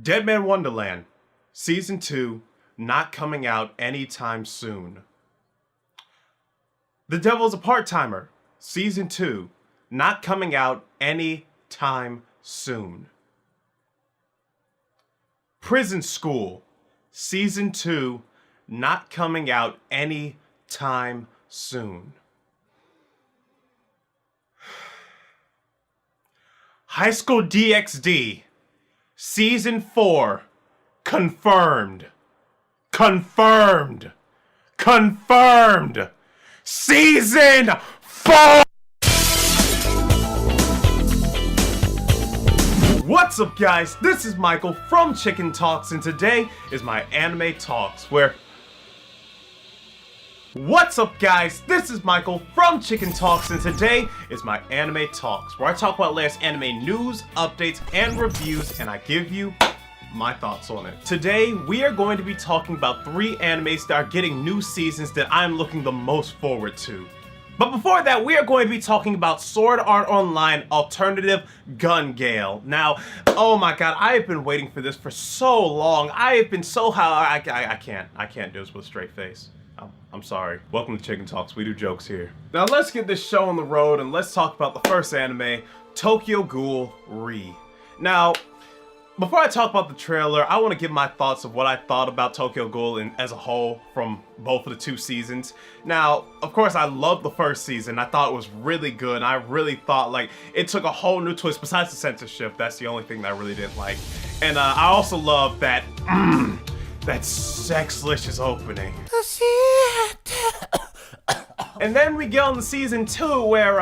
Dead Man Wonderland, Season 2, not coming out anytime soon. The Devil's a Part-Timer, Season 2, not coming out anytime soon. Prison School, Season 2, not coming out anytime soon. High School DxD, Season 4, confirmed. Confirmed. Confirmed. Season 4! What's up, guys? This is Michael from ChickenTalks, and today is my Anime Talks, where... What's up, guys? This is Michael from ChickenTalks, and today is my Anime Talks, where I talk about latest anime news, updates, and reviews, and I give you my thoughts on it. Today, we are going to be talking about 3 animes that are getting new seasons that I'm looking the most forward to. But before that, we are going to be talking about Sword Art Online Alternative Gun Gale. Now, oh my god, I have been waiting for this for so long. I have been so I can't do this with a straight face. I'm sorry. Welcome to Chicken Talks. We do jokes here. Now let's get this show on the road and let's talk about the first anime, Tokyo Ghoul Re. Now, before I talk about the trailer, I want to give my thoughts of what I thought about Tokyo Ghoul as a whole from both of the 2 seasons. Now, of course, I loved the first season. I thought it was really good, and I really thought, like, it took a whole new twist besides the censorship. That's the only thing that I really didn't like. And I also love that, that sexlicious opening. And then we get on to Season 2 where,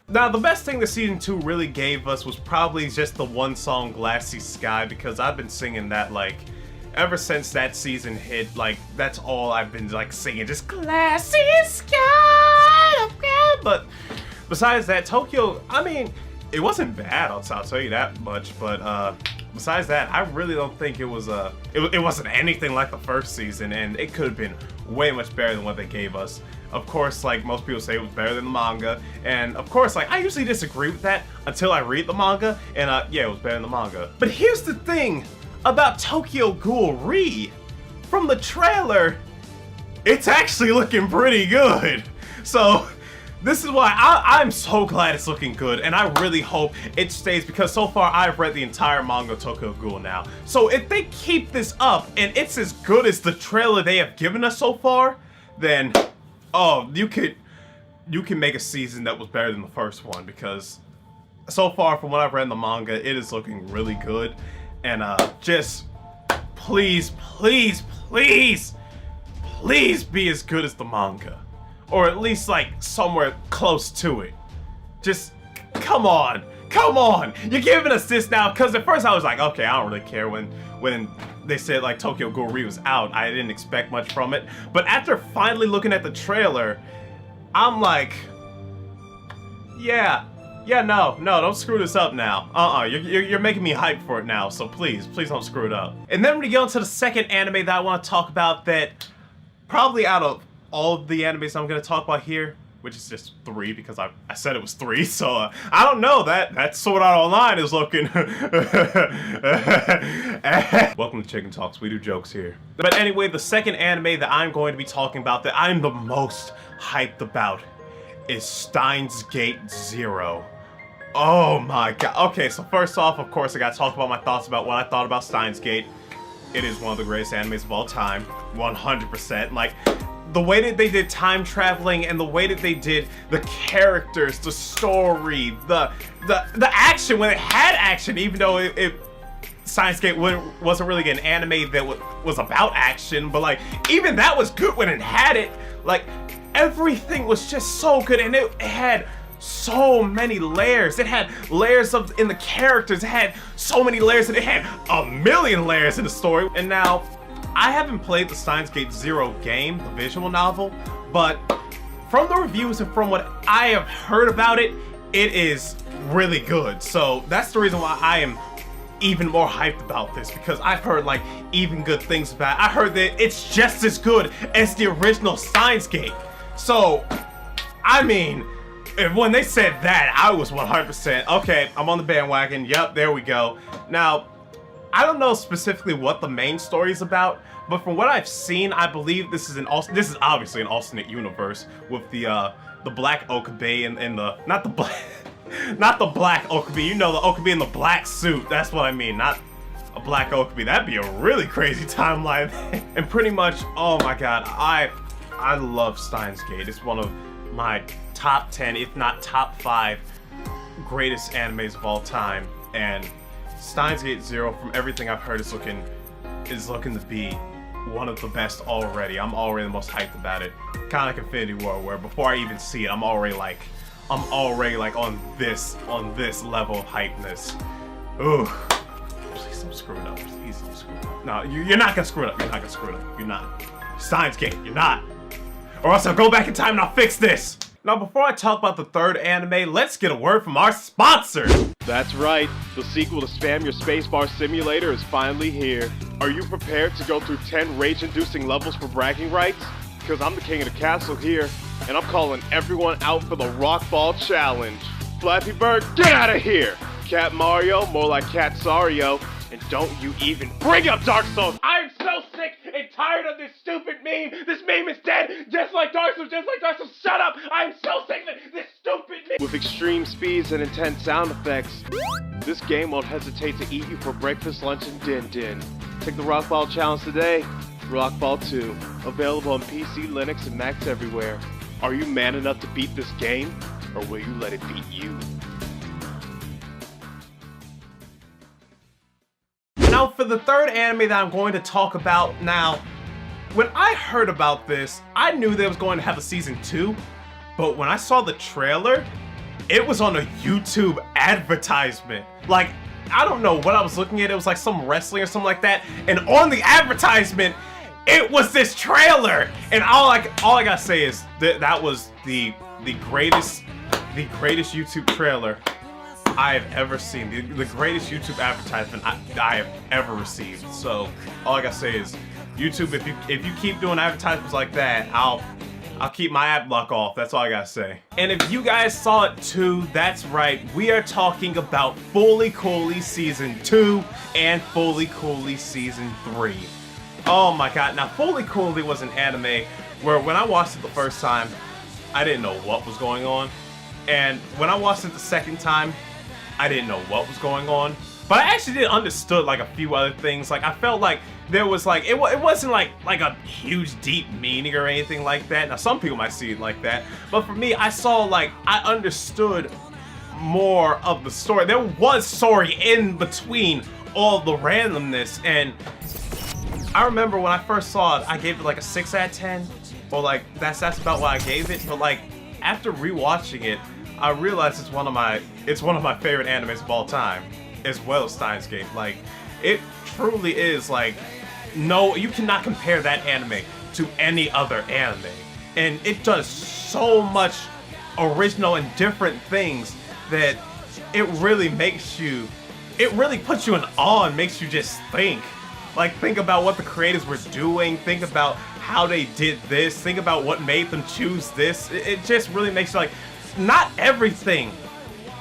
now, the best thing that Season 2 really gave us was probably just the one song, Glassy Sky, because I've been singing that, like, ever since that season hit. Like, that's all I've been, like, singing, just Glassy Sky. But besides that, Tokyo, I mean, it wasn't bad, I'll tell you that much, but, besides that, I really don't think it was, it wasn't anything like the first season, and it could have been way much better than what they gave us. Of course, like, most people say it was better than the manga, and of course, like, I usually disagree with that until I read the manga, and, yeah, it was better than the manga. But here's the thing about Tokyo Ghoul Re. From the trailer, it's actually looking pretty good. So, this is why I'm so glad it's looking good, and I really hope it stays, because so far I've read the entire manga Tokyo Ghoul now. So if they keep this up, and it's as good as the trailer they have given us so far, then, oh, you can make a season that was better than the first one, because so far from what I've read in the manga, it is looking really good. And just please, please, please, please be as good as the manga. Or at least, like, somewhere close to it. Just, come on. Come on. You're giving us this now. Because at first I was like, okay, I don't really care when they said, like, Tokyo Ghoul Re was out. I didn't expect much from it. But after finally looking at the trailer, I'm like, yeah, no, don't screw this up now. You're making me hyped for it now. So please don't screw it up. And then we get on to the second anime that I want to talk about that probably out of all of the animes I'm going to talk about here, which is just 3 because I said it was 3, so I don't know, that Sword Art Online is looking... Welcome to Chicken Talks, we do jokes here. But anyway, the second anime that I'm going to be talking about that I'm the most hyped about is Steins Gate 0. Oh my god. Okay, so first off, of course, I gotta talk about my thoughts about what I thought about Steins Gate. It is one of the greatest animes of all time, 100%. Like, the way that they did time traveling and the way that they did the characters, the story, the action, when it had action, even though Steins Gate wasn't really an anime that was about action, but, like, even that was good when it had it. Like, everything was just so good, and it had so many layers. It had layers in the characters, it had so many layers, and it had a million layers in the story. And now, I haven't played the Steins Gate 0 game, the visual novel, but from the reviews and from what I have heard about it, it is really good. So that's the reason why I am even more hyped about this, because I've heard, like, even good things about it. I heard that it's just as good as the original Steins Gate. So, I mean, And when they said that, I was 100%, okay, I'm on the bandwagon. Yep, there we go. Now, I don't know specifically what the main story is about, but from what I've seen, I believe this is obviously an alternate universe with the black Okabe and the not the black Okabe. You know, the Okabe in the black suit. That's what I mean. Not a black Okabe. That'd be a really crazy timeline. And pretty much, oh my god, I love Steins Gate. It's one of my top 10, if not top 5 greatest animes of all time. And Steins Gate Zero, from everything I've heard, is looking to be one of the best already. I'm already the most hyped about it. Kind of like Infinity War, where before I even see it, I'm already like on this level of hypeness. Ooh, please don't screw it up. Please don't screw it up. No, you're not gonna screw it up. You're not gonna screw it up. You're not. Steins Gate, you're not. Or else I'll go back in time and I'll fix this. Now, before I talk about the third anime, let's get a word from our sponsor. That's right, the sequel to Spam Your Spacebar Simulator is finally here. Are you prepared to go through 10 rage-inducing levels for bragging rights? Because I'm the king of the castle here, and I'm calling everyone out for the Rock Ball Challenge. Flappy Bird, get out of here! Cat Mario, more like Cat Sario, and don't you even bring up Dark Souls! I'm so sick and tired of this stupid meme! This meme is dead, just like Dark Souls, shut up! I'm so sick of it, this stupid meme! With extreme speeds and intense sound effects, this game won't hesitate to eat you for breakfast, lunch, and din-din. Take the Rock Ball Challenge today. Rock Ball 2, available on PC, Linux, and Macs everywhere. Are you man enough to beat this game, or will you let it beat you? Now, for the third anime that I'm going to talk about now, when I heard about this, I knew they was going to have a season 2, but when I saw the trailer, it was on a YouTube advertisement. Like, I don't know what I was looking at. It was like some wrestling or something like that, and on the advertisement, it was this trailer. And all I gotta say is that was the greatest YouTube trailer I have ever seen, the greatest YouTube advertisement I have ever received. So all I gotta say is, YouTube, if you keep doing advertisements like that, I'll keep my ad block off. That's all I gotta say. And if you guys saw it too, that's right, we are talking about Fully Cooley Season 2 and Fully Cooley Season 3. Oh my god, now Fully Cooley was an anime where when I watched it the first time, I didn't know what was going on. And when I watched it the second time, I didn't know what was going on. But I actually did understood like a few other things. Like I felt like there was like, it wasn't like a huge deep meaning or anything like that. Now some people might see it like that, but for me, I saw like, I understood more of the story. There was story in between all the randomness, and I remember when I first saw it, I gave it like a 6 out of 10, or like that's about what I gave it. But like after rewatching it, I realized it's one of my favorite animes of all time, as well as Steins Gate. Like, it truly is like, no, you cannot compare that anime to any other anime. And it does so much original and different things that it really makes you, it really puts you in awe and makes you just think. Like, think about what the creators were doing, think about how they did this, think about what made them choose this. It just really makes you like, not everything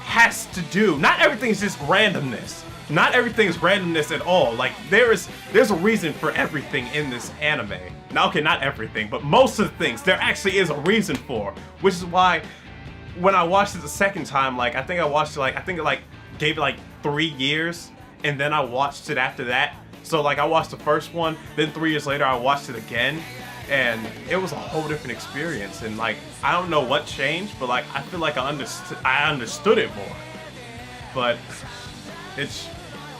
has to do, not everything is just randomness. Not everything is randomness at all. Like, there's a reason for everything in this anime. Now, okay, not everything, but most of the things, there actually is a reason for. Which is why, when I watched it the second time, like, I think it gave it like 3 years, and then I watched it after that. So, like, I watched the first one, then 3 years later, I watched it again, and it was a whole different experience. And, like, I don't know what changed, but, like, I feel like I understood it more. But it's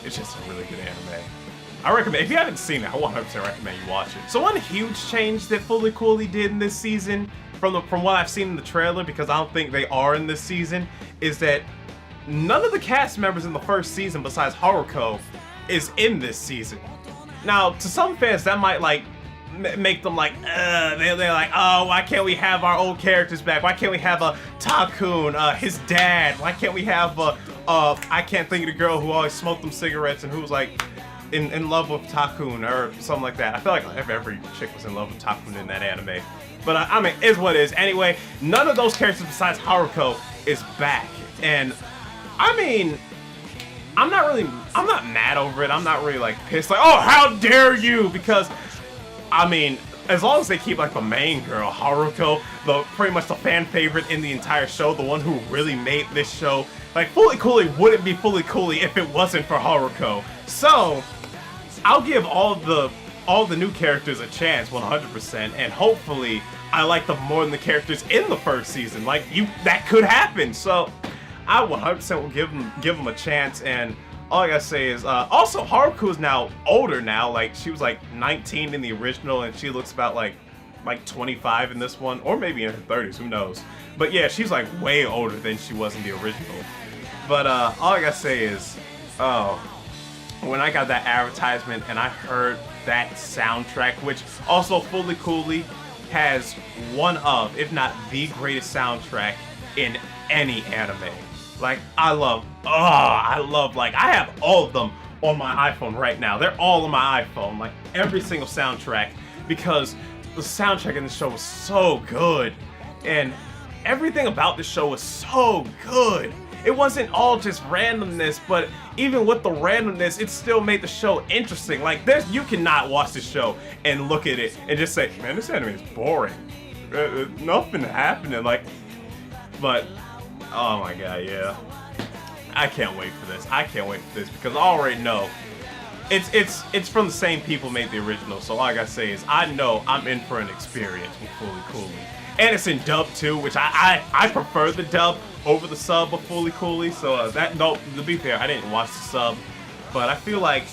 just a really good anime. I recommend, if you haven't seen it, I 100% recommend you watch it. So one huge change that Fully Cooley did in this season, from what I've seen in the trailer, because I don't think they are in this season, is that none of the cast members in the first season, besides Haruko, is in this season. Now, to some fans, that might like make them like, they're like, oh, why can't we have our old characters back? Why can't we have a Takun, his dad? Why can't we have I can't think of the girl who always smoked them cigarettes and who was like in love with Takun or something like that. I feel like every chick was in love with Takun in that anime. But I mean, it's what it is. Anyway, none of those characters besides Haruko is back. And I mean, I'm not mad over it. I'm not really like pissed like, oh, how dare you? Because I mean, as long as they keep like the main girl, Haruko, pretty much the fan favorite in the entire show, the one who really made this show, like Fully Cooley wouldn't be Fully Cooley if it wasn't for Haruko. So I'll give all the new characters a chance 100%, and hopefully I like them more than the characters in the first season. Like that could happen. So I 100% will give them a chance. And all I gotta say is, also Haruko is now older now. Like she was like 19 in the original, and she looks about like 25 in this one, or maybe in her 30s. Who knows? But yeah, she's like way older than she was in the original. But all I gotta say is, when I got that advertisement and I heard that soundtrack, which also Fully Cooley has one of, if not the greatest soundtrack in any anime. Like, I love, like, I have all of them on my iPhone right now. They're all on my iPhone, like, every single soundtrack, because the soundtrack in the show was so good. And everything about the show was so good. It wasn't all just randomness, but even with the randomness, it still made the show interesting. Like, you cannot watch the show and look at it and just say, man, this anime is boring. Nothing happening, like, but oh my god, yeah. I can't wait for this. I can't wait for this because I already know it's from the same people who made the original. So all I gotta say is I know I'm in for an experience with Fully Cooley. And it's in dub too, which I prefer the dub over the sub of Fully Cooley. So to be fair, I didn't watch the sub, but I feel like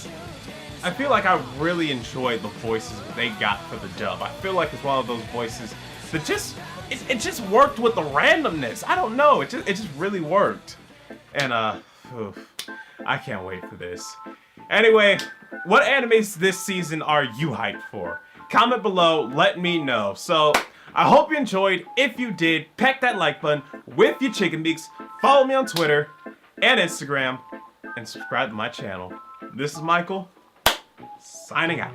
I really enjoyed the voices they got for the dub. I feel like it's one of those voices that it just worked with the randomness. I don't know. It just really worked. And I can't wait for this. Anyway, what animes this season are you hyped for? Comment below, let me know. So I hope you enjoyed. If you did, peck that like button with your chicken beaks. Follow me on Twitter and Instagram, and subscribe to my channel. This is Michael, signing out.